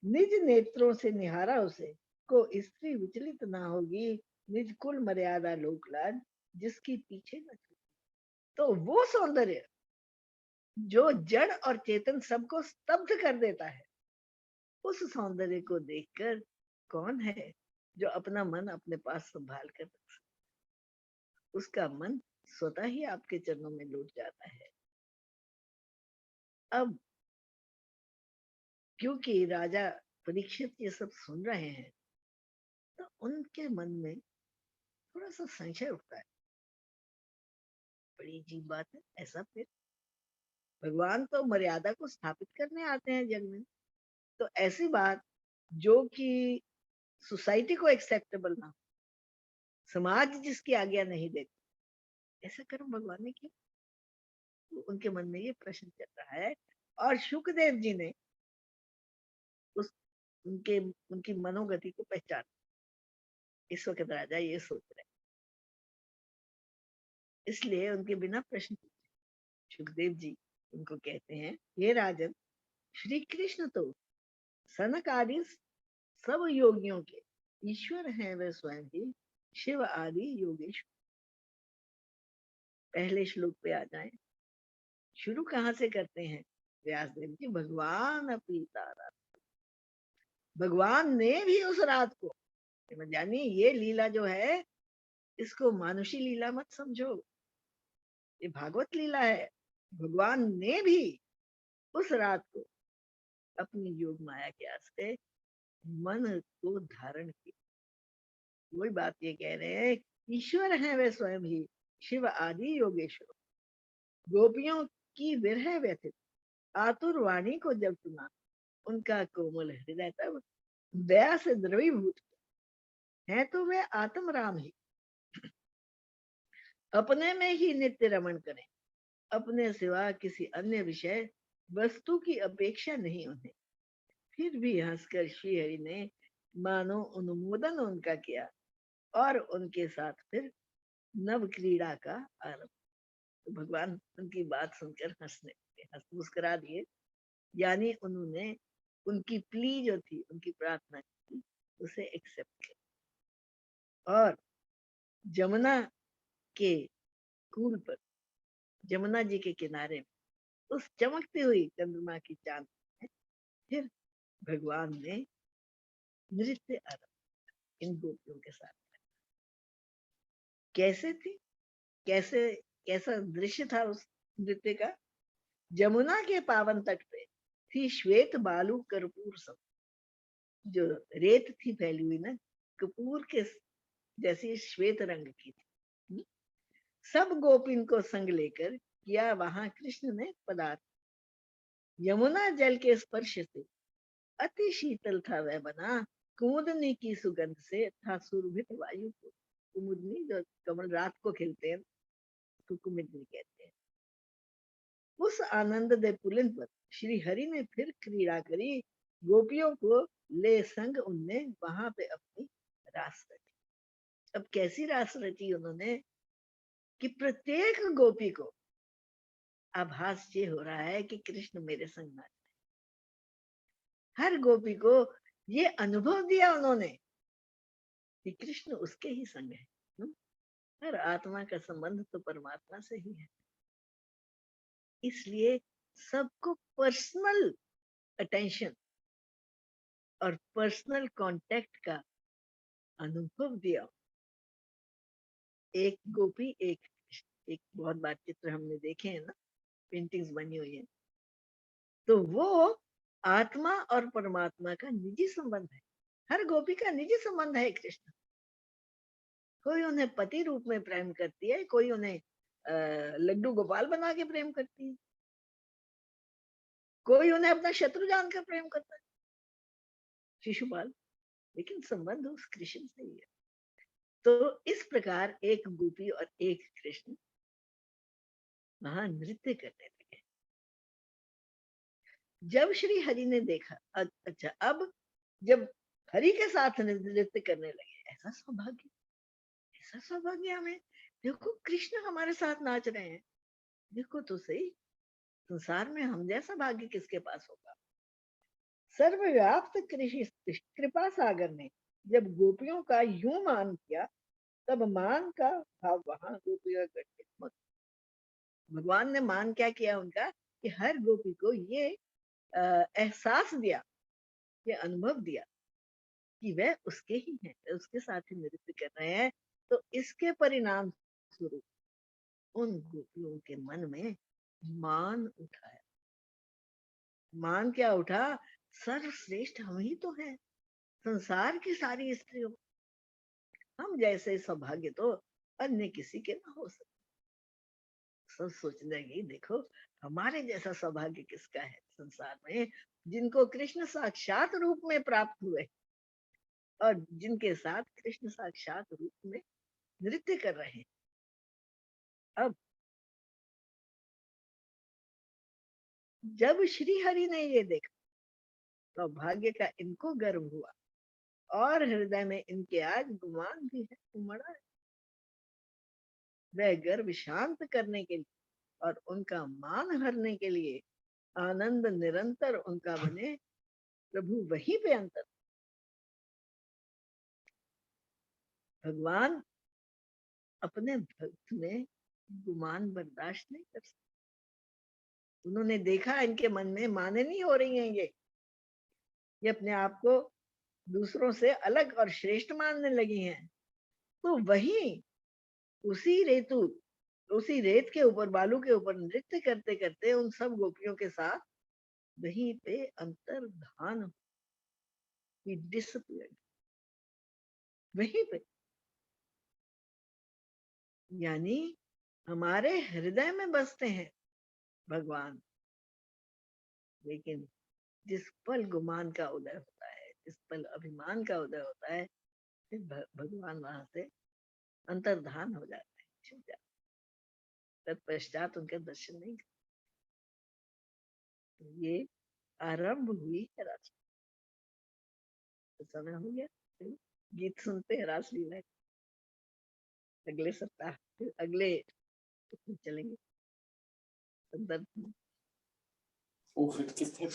निज नेत्रों से निहारा उसे को स्त्री विचलित ना होगी, निज कुल मर्यादा लोकलाज जिसकी पीछे न छूटे। तो वो सौंदर्य जो जड़ और चेतन सबको स्तब्ध कर देता है, उस सौंदर्य को देखकर कौन है जो अपना मन अपने पास संभाल कर रख सकता? उसका मन स्वतः ही आपके चरणों में लौट जाता है। अब क्योंकि राजा परीक्षित ये सब सुन रहे हैं, तो उनके मन में थोड़ा सा संशय उठता है। बड़ी अजीब बात है, ऐसा फिर भगवान तो मर्यादा को स्थापित करने आते हैं जग में, तो ऐसी बात जो कि सोसाइटी को एक्सेप्टेबल ना हो, समाज जिसकी आज्ञा नहीं देती, ऐसा कर्म भगवान ने किया। तो उनके मन में ये प्रश्न चल रहा है और शुकदेव जी ने उस उनके उनकी मनोगति को पहचाना। इस वक्त राजा ये सोच रहे, इसलिए उनके बिना प्रश्न पूछे सुखदेव जी उनको कहते हैं, हे राजन, श्री कृष्ण तो सनक आदि सब योगियों के ईश्वर हैं, वे स्वयं ही शिव आदि योगेश्वर। पहले श्लोक पे आ जाएं। शुरू कहाँ से करते हैं व्यास देव जी? भगवान अपनी तारा, भगवान ने भी उस रात को, जानी ये लीला जो है इसको मानुषी लीला मत समझो, ये भागवत लीला है। भगवान ने भी उस रात को अपनी योग माया के आस्ते मन को धारण किया। वही बात ये कह रहे हैं, ईश्वर हैं वे स्वयं ही शिव आदि योगेश्वर। गोपियों की विरह व्यथित आतुर वाणी को जब सुना, उनका कोमल हृदय तब दया से द्रवीभूत है। तो वे आत्म राम ही अपने में ही नित्य रमण करें, अपने सिवा किसी अन्य विषय वस्तु की अपेक्षा नहीं उन्हें। फिर भी हंसकर श्री हरि ने मानो अनुमोदन उनका किया और उनके साथ फिर नव क्रीड़ा का आरंभ। तो भगवान उनकी बात सुनकर हंसने लगे, हंस मुस्कुरा दिए, यानी उन्होंने उनकी प्ली जो थी, उनकी प्रार्थना थी, उसे एक्सेप्ट किया। और जमुना के कूल पर, जमुना जी के किनारे में उस चमकती हुई चंद्रमा की चांद में फिर भगवान ने नृत्य आरंभ इन गोपियों के साथ। कैसे थी, कैसे कैसा दृश्य था उस नृत्य का? जमुना के पावन तट पे थी श्वेत बालू कर्पूर सब, जो रेत थी फैली हुई ना, कपूर के जैसी श्वेत रंग की थी। सब गोपिन को संग लेकर किया वहां कृष्ण ने पदार्थ। यमुना जल के स्पर्श से अति शीतल था वह बना, कुमुदनी की सुगंध से था सुरभित वायु को। कुमुदनी जो कमल रात को खिलते हैं तो कुमुदनी कहते हैं। उस आनंद दे पुलिन पर श्री हरि ने फिर क्रीड़ा करी, गोपियों को ले संग उनने वहां पे अपनी रास रची। अब कैसी रास रची उन्होंने कि प्रत्येक गोपी को आभास ये हो रहा है कि कृष्ण मेरे संग नाच रहे। हर गोपी को ये अनुभव दिया उन्होंने कि कृष्ण उसके ही संग है। हर आत्मा का संबंध तो परमात्मा से ही है, इसलिए सबको पर्सनल अटेंशन और पर्सनल कांटेक्ट का अनुभव दिया। एक गोपी एक बहुत बार चित्र हमने देखे हैं ना, पेंटिंग्स बनी हुई है, तो वो आत्मा और परमात्मा का निजी संबंध है। हर गोपी का निजी संबंध है कृष्ण। कोई उन्हें पति रूप में प्रेम करती है, कोई उन्हें लड्डू गोपाल बना के प्रेम करती है, कोई उन्हें अपना शत्रु जानकर प्रेम करता है, शिशुपाल। लेकिन संबंध उस कृष्ण से ही है। तो इस प्रकार एक गोपी और एक कृष्ण वहां नृत्य करने लगे। जब श्री हरि ने देखा, अच्छा, अब जब हरि के साथ नृत्य करने लगे, ऐसा सौभाग्य हमें, देखो कृष्ण हमारे साथ नाच रहे हैं, देखो तो सही, संसार में हम जैसा भाग्य किसके पास होगा। सर्वव्याप्त कृपा सागर ने जब गोपियों का यूं मान किया, तब मान का भाव वहां गोपियों का। भगवान ने मान क्या किया उनका, कि हर गोपी को ये एहसास दिया, ये अनुभव दिया कि वह उसके ही हैं, उसके साथ ही नृत्य कर रहे हैं। तो इसके परिणाम स्वरूप उन गोपियों के मन में मान उठाया। मान क्या उठा, सर्वश्रेष्ठ हम ही तो हैं संसार की सारी स्त्रियों, हम जैसे सौभाग्य तो अन्य किसी के ना हो सकते। सब सोचने लगी, देखो हमारे जैसा सौभाग्य किसका है संसार में, जिनको कृष्ण साक्षात रूप में प्राप्त हुए और जिनके साथ कृष्ण साक्षात रूप में नृत्य कर रहे हैं। अब जब श्री हरि ने ये देखा, तो भाग्य का इनको गर्व हुआ और हृदय में इनके आज गुमान भी है, उमड़ा है। वह गर्व शांत करने के लिए और उनका मान हरने के लिए आनंद निरंतर उनका बने, प्रभु वहीं पे अंतर। भगवान अपने भक्त में गुमान बर्दाश्त नहीं कर सकते। उन्होंने देखा इनके मन में माने नहीं हो रही हैं, ये अपने आप को दूसरों से अलग और श्रेष्ठ मानने लगी हैं। तो वही उसी रेतु उसी रेत के ऊपर, बालू के ऊपर नृत्य करते करते उन सब गोपियों के साथ वहीं पे अंतर्धान, डिसिप्लिन वहीं पे। यानी हमारे हृदय में बसते हैं भगवान, लेकिन जिस पल गुमान का उदय होता है, जिस पल अभिमान का उदय होता है, फिर भगवान वहां से अंतर्धान हो जाते हैं, छुप जाते हैं, तत्पश्चात उनके दर्शन नहीं। ये आरंभ हुई है रास, तो समय हो गया, गीत सुनते हैं रासलीला। अगले सप्ताह फिर अगले चलेंगे संदर्भ में। वो फिर कितने